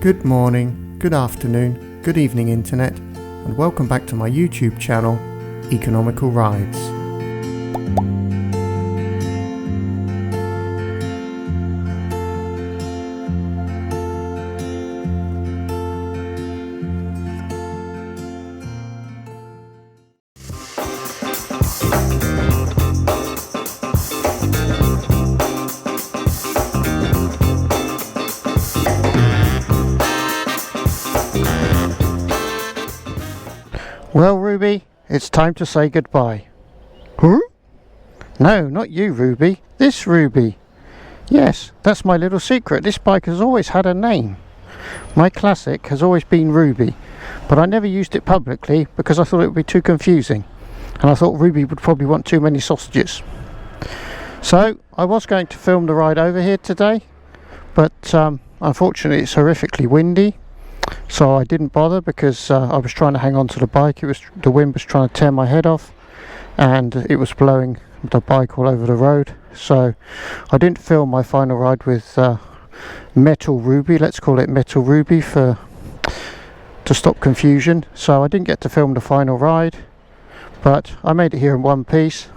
Good morning, good afternoon, good evening internet, and welcome back to my YouTube channel, Economical Rides. Well, Ruby, it's time to say goodbye. Huh? No, not you, Ruby. This Ruby. Yes, that's my little secret. This bike has always had a name. My classic has always been Ruby, but I never used it publicly because I thought it would be too confusing. And I thought Ruby would probably want too many sausages. So, I was going to film the ride over here today, but unfortunately it's horrifically windy. So I didn't bother because I was trying to hang on to the bike. The wind was trying to tear my head off, and it was blowing the bike all over the road. So I didn't film my final ride with Metal Ruby. Let's call it Metal Ruby to stop confusion. So I didn't get to film the final ride, but I made it here in one piece.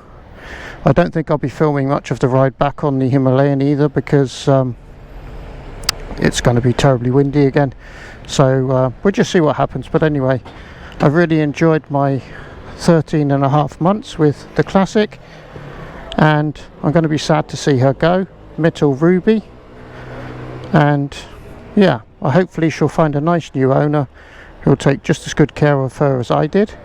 I don't think I'll be filming much of the ride back on the Himalayan either because it's going to be terribly windy again. So we'll just see what happens. But anyway, I've really enjoyed my 13.5 months with the Classic, and I'm going to be sad to see her go, Metal Ruby. And yeah, hopefully she'll find a nice new owner who'll take just as good care of her as I did.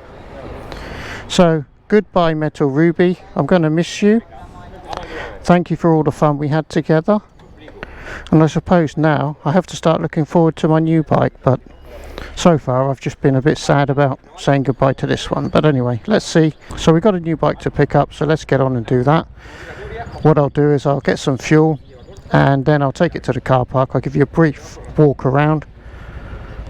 So goodbye, Metal Ruby. I'm going to miss you. Thank you for all the fun we had together. And I suppose now I have to start looking forward to my new bike, but so far I've just been a bit sad about saying goodbye to this one. But anyway, let's see. So we've got a new bike to pick up, so let's get on and do that. What I'll do is I'll get some fuel and then I'll take it to the car park. I'll give you a brief walk around.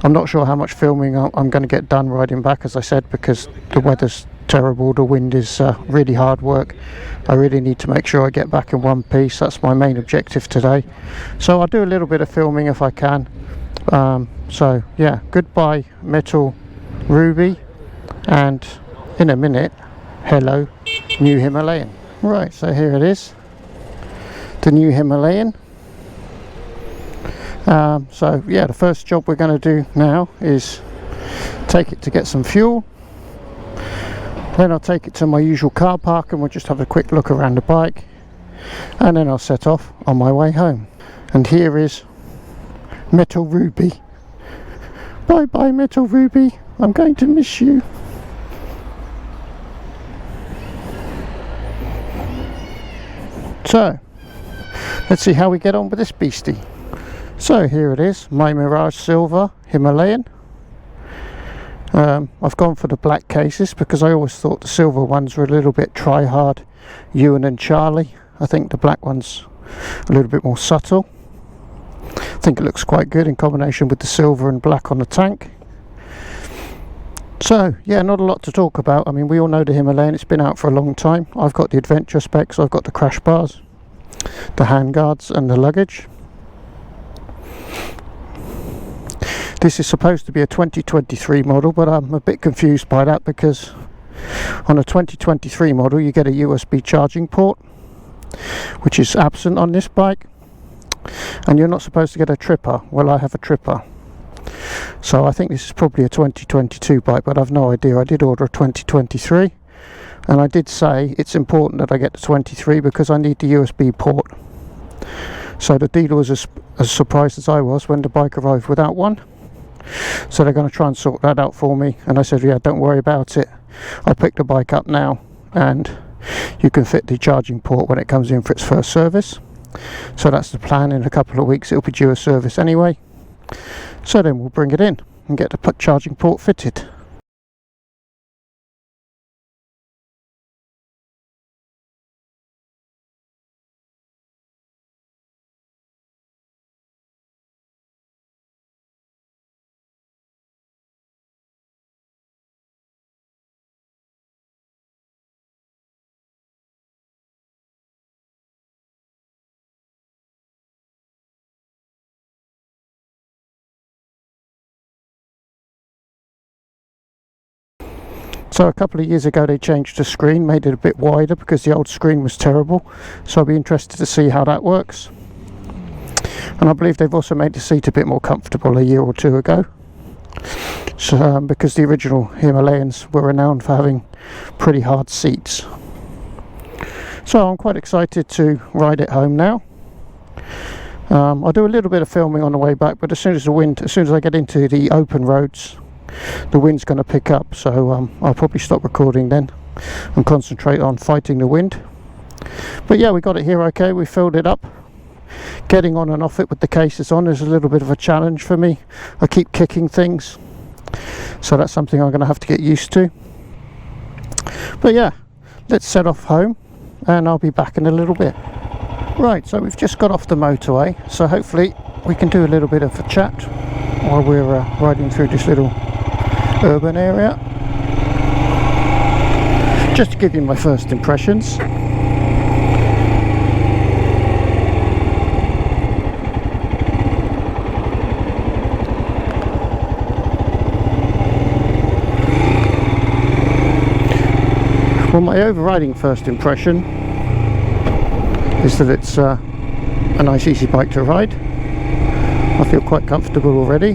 I'm not sure how much filming I'm going to get done riding back, as I said, because the weather's terrible, the wind is really hard work. I really need to make sure I get back in one piece. That's my main objective today. So I'll do a little bit of filming if I can. So yeah, goodbye Metal Ruby, and in a minute, hello new Himalayan. Right, so here it is, the new Himalayan. So yeah, the first job we're going to do now is take it to get some fuel. Then I'll take it to my usual car park and we'll just have a quick look around the bike, and then I'll set off on my way home. And here is Metal Ruby. Bye bye, Metal Ruby, I'm going to miss you. So let's see how we get on with this beastie. So here it is, my Mirage Silver Himalayan. I've gone for the black cases because I always thought the silver ones were a little bit try-hard, Ewan and Charlie. I think the black one's a little bit more subtle. I think it looks quite good in combination with the silver and black on the tank. So yeah, not a lot to talk about. I mean, we all know the Himalayan, it's been out for a long time. I've got the adventure specs, I've got the crash bars, the handguards and the luggage. This is supposed to be a 2023 model, but I'm a bit confused by that because on a 2023 model you get a USB charging port, which is absent on this bike, and you're not supposed to get a tripper. Well, I have a tripper, so I think this is probably a 2022 bike, but I've no idea. I did order a 2023, and I did say it's important that I get the 23 because I need the USB port. So the dealer was as surprised as I was when the bike arrived without one. So they're going to try and sort that out for me, and I said, yeah, don't worry about it, I'll pick the bike up now and you can fit the charging port when it comes in for its first service. So that's the plan. In a couple of weeks it'll be due a service anyway, so then we'll bring it in and get the charging port fitted. So a couple of years ago they changed the screen, made it a bit wider because the old screen was terrible. So I'll be interested to see how that works. And I believe they've also made the seat a bit more comfortable a year or two ago. So, because the original Himalayans were renowned for having pretty hard seats. So I'm quite excited to ride it home now. I'll do a little bit of filming on the way back, but as soon as I get into the open roads, the wind's going to pick up, so I'll probably stop recording then and concentrate on fighting the wind. But yeah, we got it here okay. We filled it up. Getting on and off it with the cases on is a little bit of a challenge for me. I keep kicking things, so that's something I'm going to have to get used to. But yeah, let's set off home and I'll be back in a little bit. Right, so we've just got off the motorway, so hopefully we can do a little bit of a chat while we're riding through this little urban area. Just to give you my first impressions. Well, my overriding first impression is that it's a nice easy bike to ride. I feel quite comfortable already.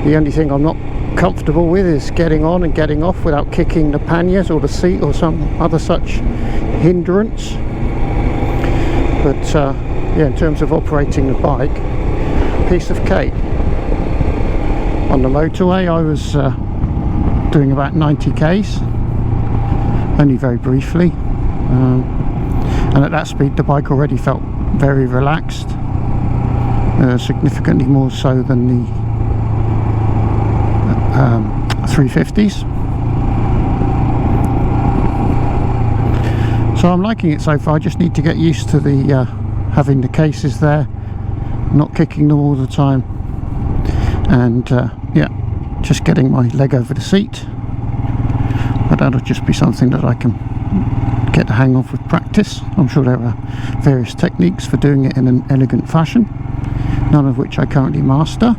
The only thing I'm not comfortable with is getting on and getting off without kicking the panniers or the seat or some other such hindrance. But yeah, in terms of operating the bike, piece of cake. On the motorway I was doing about 90 k's, only very briefly, and at that speed the bike already felt very relaxed, significantly more so than the 350s. So I'm liking it so far. I just need to get used to the having the cases there, not kicking them all the time, and yeah, just getting my leg over the seat. But that'll just be something that I can get the hang of with practice. I'm sure there are various techniques for doing it in an elegant fashion, none of which I currently master.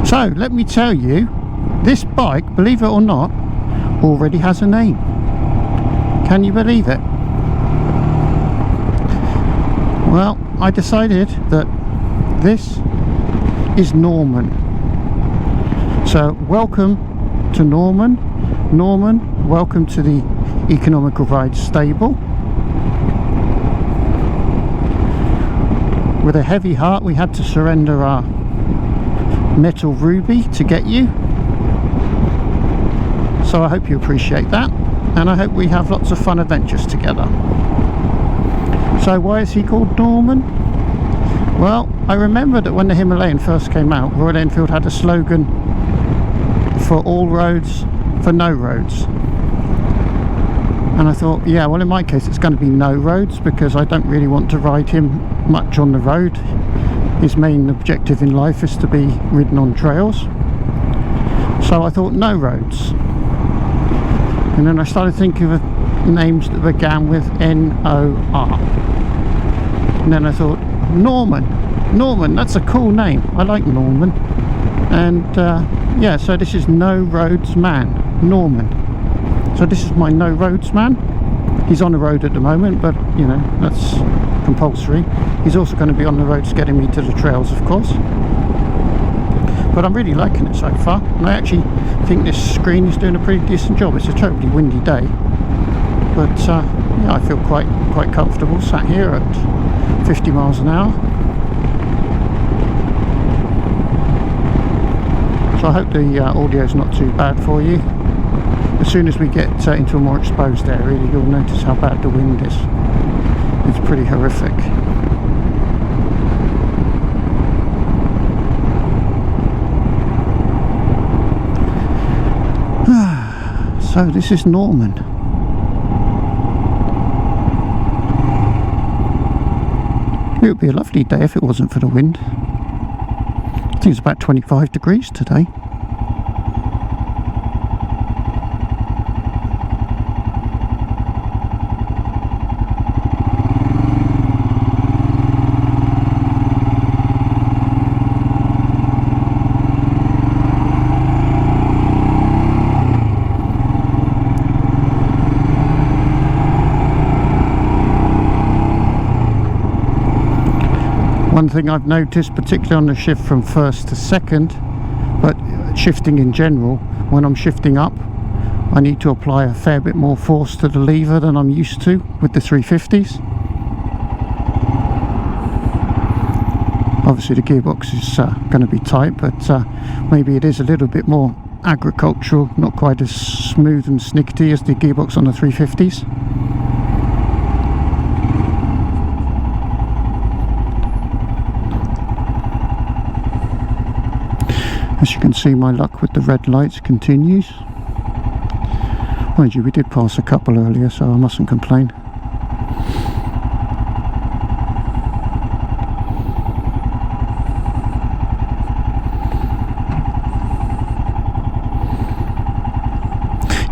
So let me tell you, this bike, believe it or not, already has a name. Can you believe it? Well, I decided that this is Norman. So welcome to Norman. Norman, welcome to the EconomicalRides stable. With a heavy heart we had to surrender our metal ruby to get you, so I hope you appreciate that, and I hope we have lots of fun adventures together. So why is he called Norman? Well, I remember that when the Himalayan first came out, Royal Enfield had a slogan for all roads, for no roads, and I thought, yeah, well in my case it's going to be no roads, because I don't really want to ride him much on the road. His main objective in life is to be ridden on trails. So I thought no roads. And then I started thinking of names that began with N-O-R. And then I thought, Norman. Norman, that's a cool name. I like Norman. And yeah, so this is No Roads Man, Norman. So this is my No Roads Man. He's on the road at the moment, but you know, that's compulsory. He's also going to be on the roads getting me to the trails, of course. But I'm really liking it so far, and I actually think this screen is doing a pretty decent job. It's a terribly windy day, but yeah, I feel quite comfortable sat here at 50 miles an hour. So I hope the audio is not too bad for you. As soon as we get into a more exposed area, you'll notice how bad the wind is. It's pretty horrific. So this is Norman. It would be a lovely day if it wasn't for the wind. I think it's about 25 degrees today. One thing I've noticed, particularly on the shift from first to second, but shifting in general, when I'm shifting up, I need to apply a fair bit more force to the lever than I'm used to with the 350s. Obviously the gearbox is going to be tight, but maybe it is a little bit more agricultural, not quite as smooth and snickety as the gearbox on the 350s. As you can see, my luck with the red lights continues. Mind you, we did pass a couple earlier, so I mustn't complain.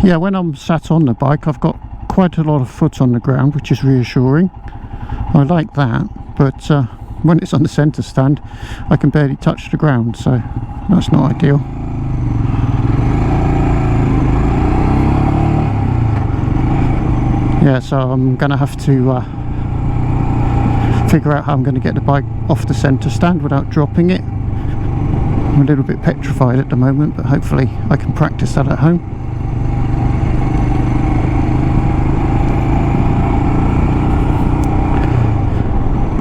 Yeah, when I'm sat on the bike, I've got quite a lot of foot on the ground, which is reassuring. I like that, but when it's on the centre stand, I can barely touch the ground, so that's not ideal. Yeah, so I'm going to have to figure out how I'm going to get the bike off the centre stand without dropping it. I'm a little bit petrified at the moment, but hopefully I can practice that at home.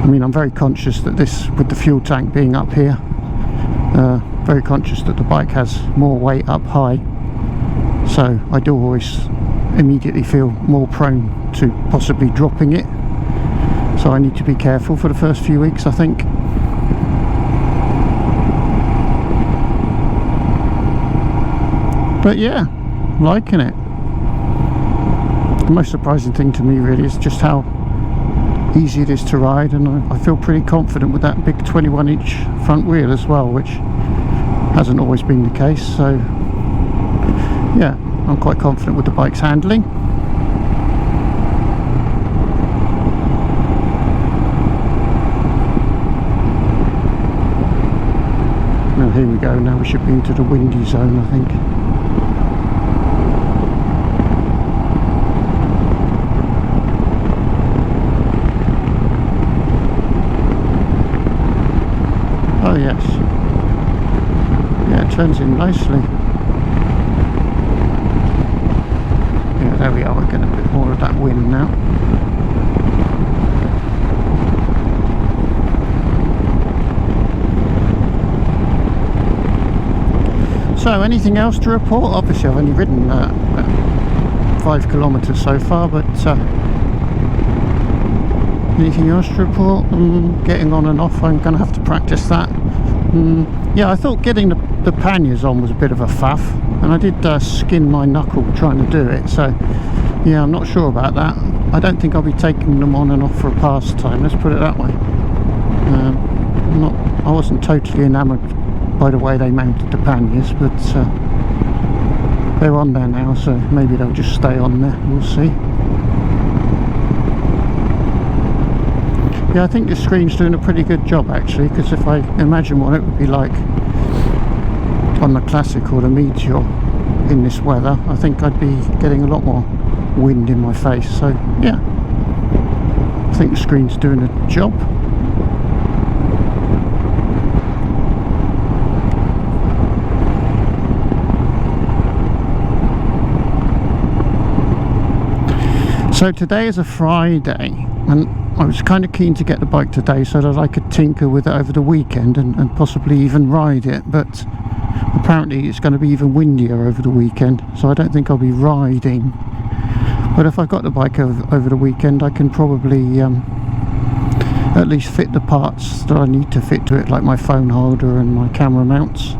I mean, I'm very conscious that this, with the fuel tank being up here, very conscious that the bike has more weight up high, so I do always immediately feel more prone to possibly dropping it, so I need to be careful for the first few weeks, I think. But yeah, liking it. The most surprising thing to me really is just how easy it is to ride, and I feel pretty confident with that big 21-inch front wheel as well, which hasn't always been the case. So yeah, I'm quite confident with the bike's handling. Now here we go, now we should be into the windy zone, I think. Oh yes, yeah, it turns in nicely. Yeah, there we are, we're getting a bit more of that wind now. So, anything else to report? Obviously I've only ridden 5 kilometres so far, but anything else to report? Getting on and off, I'm going to have to practice that. Yeah, I thought getting the panniers on was a bit of a faff, and I did skin my knuckle trying to do it, so yeah, I'm not sure about that. I don't think I'll be taking them on and off for a pastime, let's put it that way. I wasn't totally enamoured by the way they mounted the panniers, but they're on there now, so maybe they'll just stay on there, we'll see. Yeah, I think the screen's doing a pretty good job actually, because if I imagine what it would be like on the Classic or the Meteor in this weather, I think I'd be getting a lot more wind in my face. So yeah, I think the screen's doing a job. So today is a Friday, and I was kind of keen to get the bike today so that I could tinker with it over the weekend and possibly even ride it, but apparently it's going to be even windier over the weekend, so I don't think I'll be riding. But if I've got the bike over the weekend, I can probably at least fit the parts that I need to fit to it, like my phone holder and my camera mounts.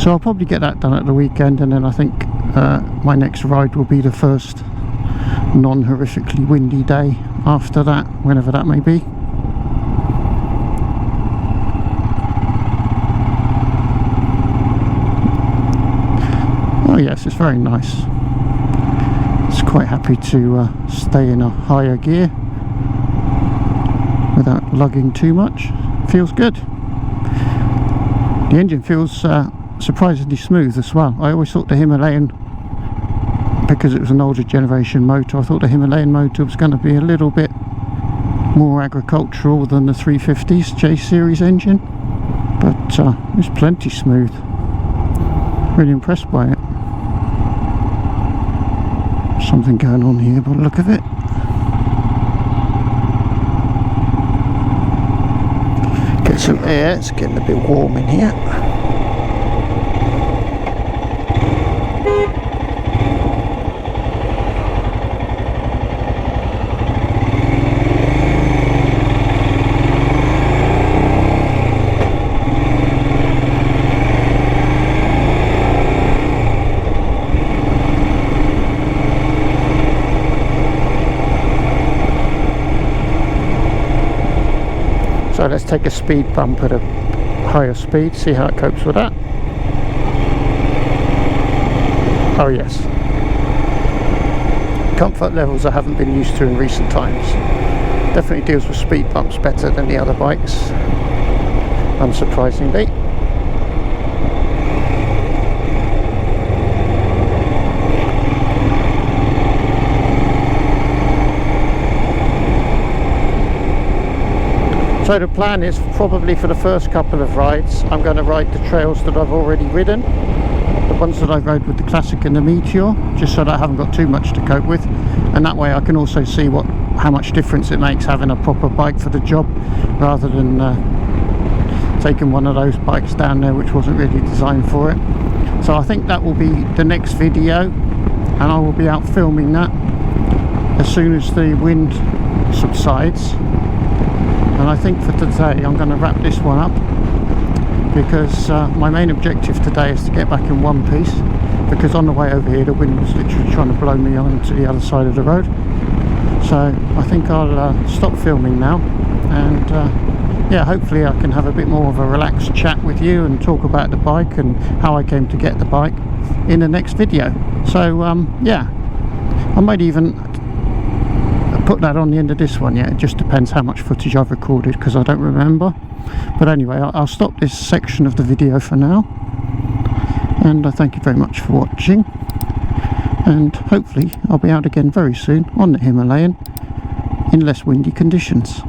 So I'll probably get that done at the weekend, and then I think my next ride will be the first non-horrifically windy day after that, whenever that may be. Oh yes, it's very nice. It's quite happy to stay in a higher gear without lugging too much. Feels good. The engine feels surprisingly smooth as well. I always thought the Himalayan, because it was an older generation motor, I thought the Himalayan motor was going to be a little bit more agricultural than the 350's J series engine, but it's plenty smooth. Really impressed by it. Something going on here by the look of it. Get some air, it's getting a bit warm in here. So let's take a speed bump at a higher speed, see how it copes with that. Oh yes. Comfort levels I haven't been used to in recent times. Definitely deals with speed bumps better than the other bikes, unsurprisingly. So the plan is probably for the first couple of rides I'm going to ride the trails that I've already ridden, the ones that I rode with the Classic and the Meteor, just so that I haven't got too much to cope with, and that way I can also see how much difference it makes having a proper bike for the job rather than taking one of those bikes down there which wasn't really designed for it. So I think that will be the next video, and I will be out filming that as soon as the wind subsides. And I think for today I'm going to wrap this one up, because my main objective today is to get back in one piece, because on the way over here the wind was literally trying to blow me on to the other side of the road. So I think I'll stop filming now, and yeah, hopefully I can have a bit more of a relaxed chat with you and talk about the bike and how I came to get the bike in the next video. So yeah, I might even put that on the end of this one. Yeah, it just depends how much footage I've recorded, because I don't remember. But anyway, I'll stop this section of the video for now, and I thank you very much for watching, and hopefully I'll be out again very soon on the Himalayan in less windy conditions.